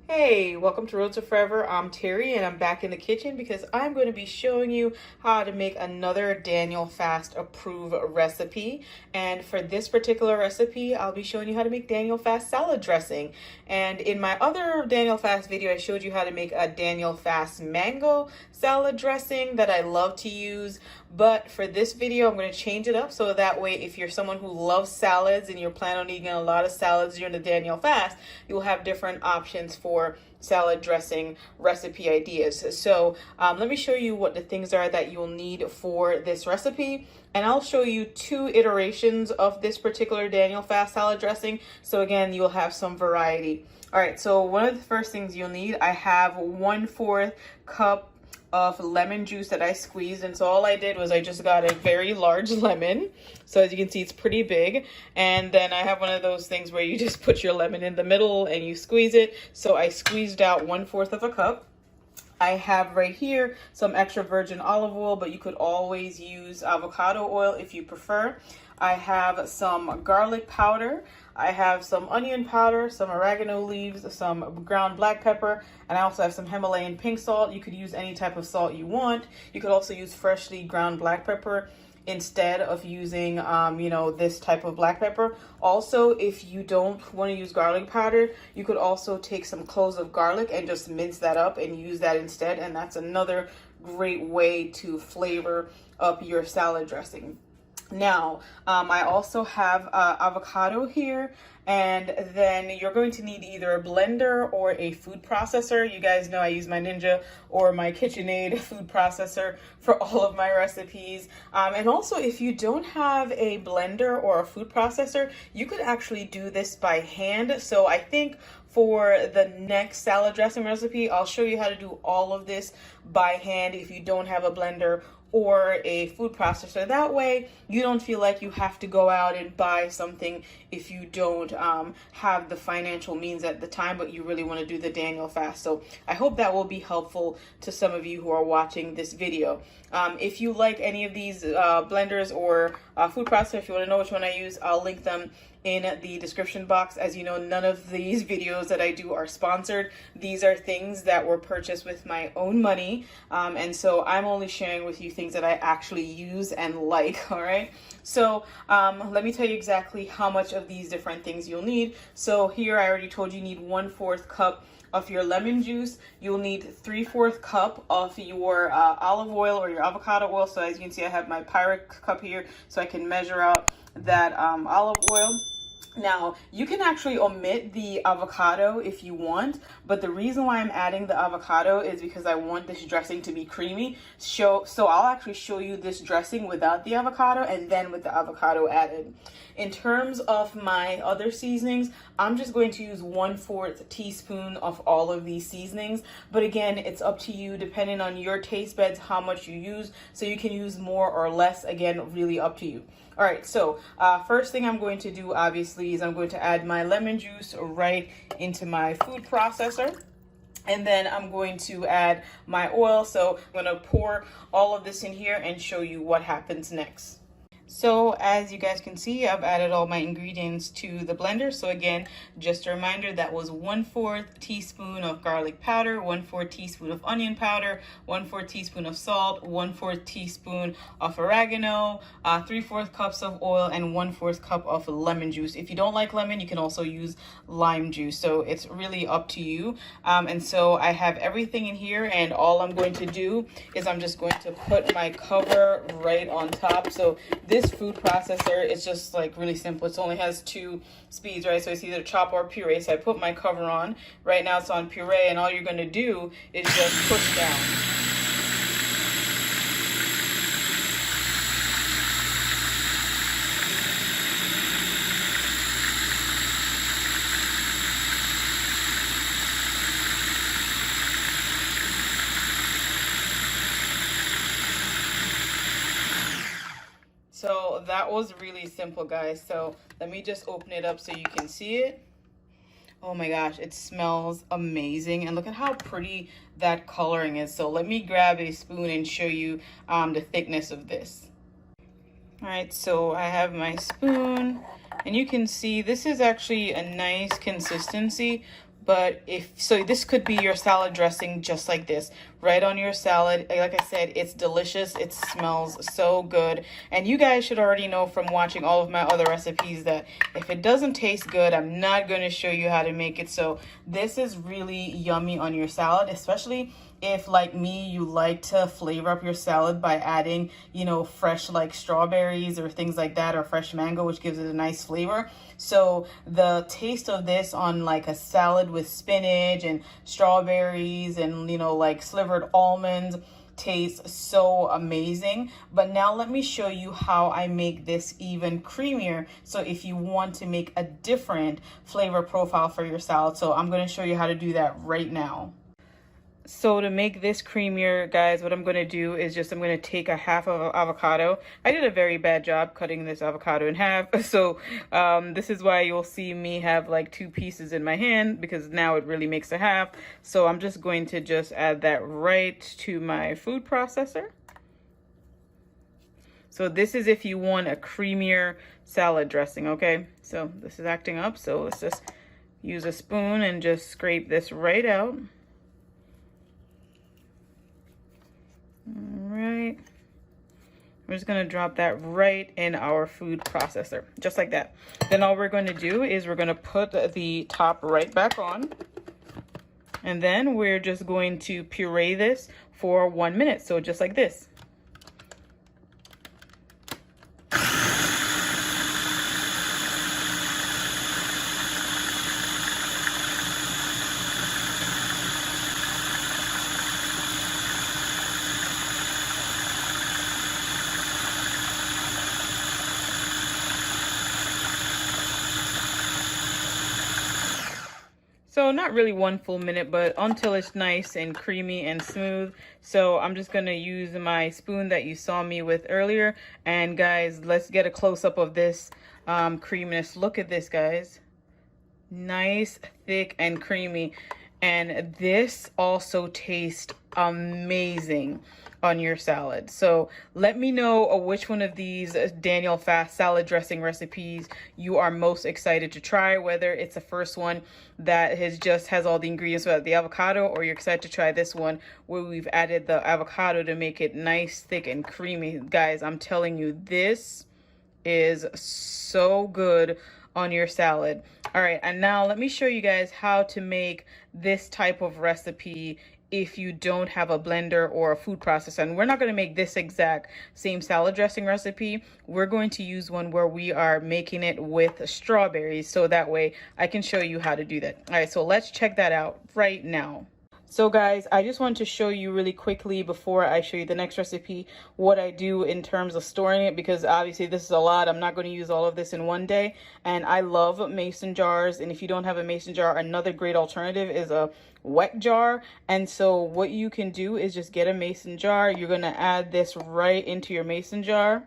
Hey, welcome to Road to Forever. I'm Terry and I'm back in the kitchen because I'm going to be showing you how to make another Daniel Fast approved recipe. And for this particular recipe, I'll be showing you how to make Daniel Fast salad dressing. And in my other Daniel Fast video, I showed you how to make a Daniel Fast mango salad dressing that I love to use. But for this video, I'm going to change it up so that way if you're someone who loves salads and you're planning on eating a lot of salads during the Daniel Fast, you'll have different options for salad dressing recipe ideas. So let me show you what the things are that you'll need for this recipe. And I'll show you two iterations of this particular Daniel Fast salad dressing. So again, you'll have some variety. All right, so one of the first things you'll need, I have 1/4 cup of lemon juice that I squeezed. And so all I did was I just got a very large lemon. So as you can see, it's pretty big. And then I have one of those things where you just put your lemon in the middle and you squeeze it. So I squeezed out 1/4 of a cup. I have right here some extra virgin olive oil, but you could always use avocado oil if you prefer. I have some garlic powder. I have some onion powder, some oregano leaves, some ground black pepper, and I also have some Himalayan pink salt. You could use any type of salt you want. You could also use freshly ground black pepper instead of using, this type of black pepper. Also, if you don't want to use garlic powder, you could also take some cloves of garlic and just mince that up and use that instead. And that's another great way to flavor up your salad dressing. Now, I also have avocado here, and then you're going to need either a blender or a food processor. You guys know I use my Ninja or my Kitchenaid food processor for all of my recipes. And also, if you don't have a blender or a food processor, you could actually do this by hand. So I think for the next salad dressing recipe, I'll show you how to do all of this by hand if you don't have a blender or a food processor. That way you don't feel like you have to go out and buy something if you don't have the financial means at the time, but you really want to do the Daniel Fast. So I hope that will be helpful to some of you who are watching this video. If you like any of these blenders or food processor, if you want to know which one I use, I'll link them in the description box. As you know, none of these videos that I do are sponsored. These are things that were purchased with my own money. And so I'm only sharing with you things that I actually use and like, all right? So let me tell you exactly how much of these different things you'll need. So here I already told you need 1/4 cup of your lemon juice. You'll need 3/4 cup of your olive oil or your avocado oil. So as you can see, I have my Pyrex cup here so I can measure out that olive oil. Now, you can actually omit the avocado if you want, but the reason why I'm adding the avocado is because I want this dressing to be creamy. So I'll actually show you this dressing without the avocado and then with the avocado added. In terms of my other seasonings, I'm just going to use 1/4 teaspoon of all of these seasonings. But again, it's up to you depending on your taste buds, how much you use. So you can use more or less, again, really up to you. All right, so first thing I'm going to do, obviously, is I'm going to add my lemon juice right into my food processor. And then I'm going to add my oil. So I'm going to pour all of this in here and show you what happens next. So as you guys can see, I've added all my ingredients to the blender. So again, just a reminder, that was 1/4 teaspoon of garlic powder, 1/4 teaspoon of onion powder, 1/4 teaspoon of salt, 1/4 teaspoon of oregano, 3/4 cups of oil, and 1/4 cup of lemon juice. If you don't like lemon, you can also use lime juice. So it's really up to you. And so I have everything in here, and all I'm going to do is I'm just going to put my cover right on top. So this food processor is just like really simple. It only has 2 speeds, right? So it's either chop or puree. So I put my cover on. Right now it's on puree, and all you're going to do is just push down. So that was really simple, guys. So let me just open it up so you can see it. Oh my gosh, it smells amazing. And look at how pretty that coloring is. So let me grab a spoon and show you the thickness of this. All right, so I have my spoon, and you can see this is actually a nice consistency, But this could be your salad dressing just like this, right on your salad. Like I said, it's delicious. It smells so good. And you guys should already know from watching all of my other recipes that if it doesn't taste good, I'm not going to show you how to make it. So this is really yummy on your salad, especially if, like me, you like to flavor up your salad by adding, fresh like strawberries or things like that, or fresh mango, which gives it a nice flavor. So the taste of this on like a salad with spinach and strawberries and, like slivered almonds tastes so amazing. But now let me show you how I make this even creamier. So if you want to make a different flavor profile for your salad, so I'm going to show you how to do that right now. So to make this creamier, guys, what I'm going to do is I'm going to take a half of avocado. I did a very bad job cutting this avocado in half. So this is why you'll see me have like 2 pieces in my hand, because now it really makes a half. So I'm just going to add that right to my food processor. So this is if you want a creamier salad dressing, okay? So this is acting up. So let's just use a spoon and just scrape this right out. All right, we're just going to drop that right in our food processor, just like that. Then all we're going to do is we're going to put the top right back on, and then we're just going to puree this for 1 minute. So just like this. So not really 1 full minute, but until it's nice and creamy and smooth. So I'm just going to use my spoon that you saw me with earlier. And guys, let's get a close-up of this creaminess. Look at this, guys. Nice, thick, and creamy. And this also tastes amazing on your salad. So let me know which one of these Daniel Fast salad dressing recipes you are most excited to try, whether it's the first one that has all the ingredients without the avocado, or you're excited to try this one where we've added the avocado to make it nice, thick, and creamy. Guys, I'm telling you, this is so good on your salad. All right, and now let me show you guys how to make this type of recipe if you don't have a blender or a food processor. And we're not going to make this exact same salad dressing recipe. We're going to use one where we are making it with strawberries, so that way I can show you how to do that. All right, so let's check that out right now. So guys, I just wanted to show you really quickly before I show you the next recipe what I do in terms of storing it, because obviously this is a lot. I'm not going to use all of this in one day, and I love mason jars. And if you don't have a mason jar, another great alternative is a wet jar. And so what you can do is just get a mason jar. You're going to add this right into your mason jar,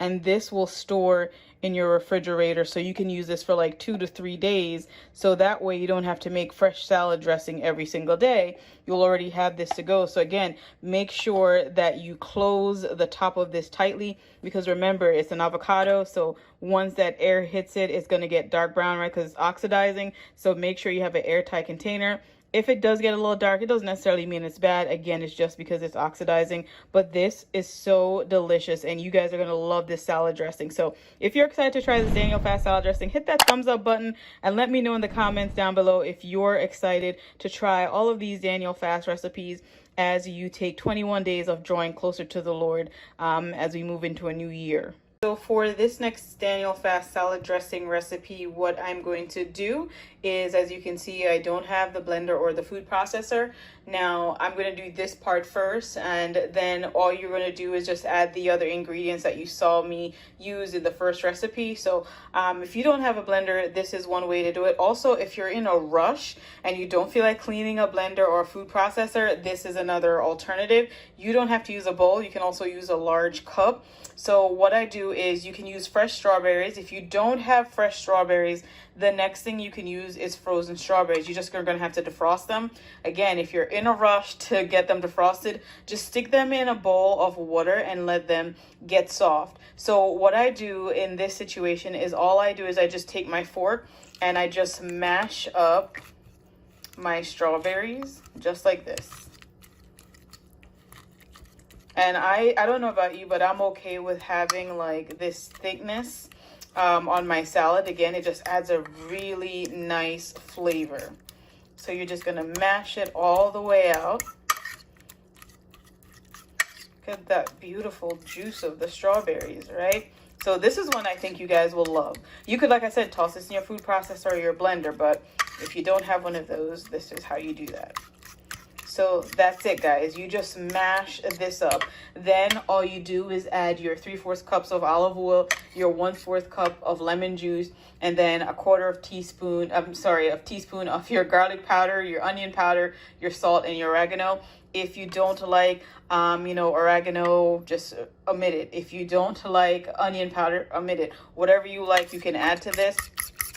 and this will store in your refrigerator, so you can use this for like 2 to 3 days. So that way you don't have to make fresh salad dressing every single day. You'll already have this to go. So again, make sure that you close the top of this tightly, because remember, it's an avocado, so once that air hits it, it's going to get dark brown, right, because it's oxidizing. So make sure you have an airtight container. If it does get a little dark, it doesn't necessarily mean it's bad. Again, it's just because it's oxidizing. But this is so delicious, and you guys are going to love this salad dressing. So if you're excited to try this Daniel Fast salad dressing, hit that thumbs up button and let me know in the comments down below if you're excited to try all of these Daniel Fast recipes as you take 21 days of drawing closer to the Lord as we move into a new year. So for this next Daniel Fast salad dressing recipe, what I'm going to do is, as you can see, I don't have the blender or the food processor. Now I'm going to do this part first, and then all you're going to do is just add the other ingredients that you saw me use in the first recipe. So if you don't have a blender, this is one way to do it. Also, if you're in a rush and you don't feel like cleaning a blender or a food processor, this is another alternative. You don't have to use a bowl. You can also use a large cup. So what I do is you can use fresh strawberries. If you don't have fresh strawberries, the next thing you can use is frozen strawberries. You just are going to have to defrost them. Again, if you're in a rush to get them defrosted, just stick them in a bowl of water and let them get soft. So what I do in this situation is I just take my fork and I just mash up my strawberries just like this. And I don't know about you, but I'm okay with having like this thickness on my salad. Again, it just adds a really nice flavor. So you're just gonna mash it all the way out. Look at that beautiful juice of the strawberries, right? So this is one I think you guys will love. You could, like I said, toss this in your food processor or your blender, but if you don't have one of those, this is how you do that. So that's it, guys. You just mash this up. Then all you do is add your 3/4 cups of olive oil, your 1/4 cup of lemon juice, and then a teaspoon of your garlic powder, your onion powder, your salt, and your oregano. If you don't like, oregano, just omit it. If you don't like onion powder, omit it. Whatever you like, you can add to this.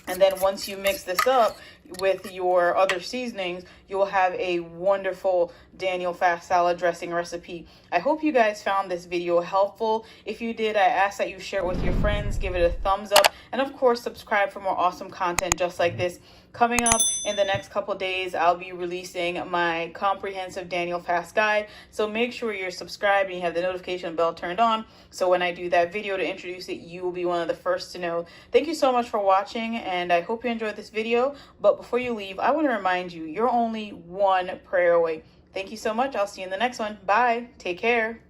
And then once you mix this up with your other seasonings, you will have a wonderful Daniel Fast salad dressing recipe. I hope you guys found this video helpful. If you did, I ask that you share it with your friends, give it a thumbs up, and of course, subscribe for more awesome content just like this. Coming up in the next couple days, I'll be releasing my comprehensive Daniel Fast guide. So make sure you're subscribed and you have the notification bell turned on. So when I do that video to introduce it, you will be one of the first to know. Thank you so much for watching, and I hope you enjoyed this video. But before you leave, I want to remind you, you're only one prayer away. Thank you so much. I'll see you in the next one. Bye. Take care.